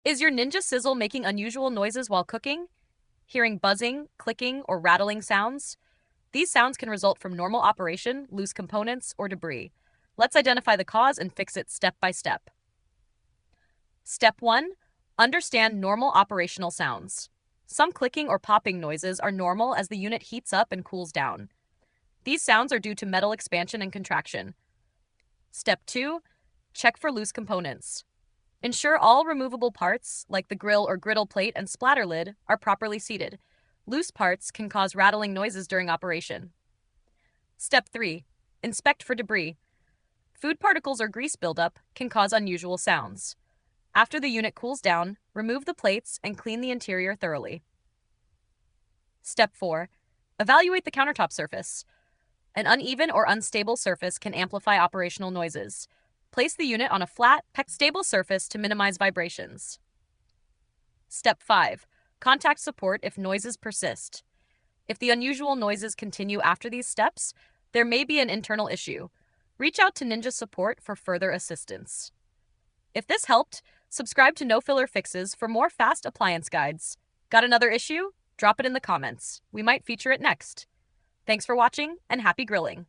Is your Ninja Sizzle making unusual noises while cooking? Hearing buzzing, clicking, or rattling sounds? These sounds can result from normal operation, loose components, or debris. Let's identify the cause and fix it step by step. Step 1. Understand normal operational sounds. Some clicking or popping noises are normal as the unit heats up and cools down. These sounds are due to metal expansion and contraction. Step 2. Check for loose components. Ensure all removable parts, like the grill or griddle plate and splatter lid, are properly seated. Loose parts can cause rattling noises during operation. Step 3. Inspect for debris. Food particles or grease buildup can cause unusual sounds. After the unit cools down, remove the plates and clean the interior thoroughly. Step 4. Evaluate the countertop surface. An uneven or unstable surface can amplify operational noises. Place the unit on a flat, stable surface to minimize vibrations. Step 5. Contact support if noises persist. If the unusual noises continue after these steps, there may be an internal issue. Reach out to Ninja Support for further assistance. If this helped, subscribe to No Filler Fixes for more fast appliance guides. Got another issue? Drop it in the comments. We might feature it next. Thanks for watching, and happy grilling!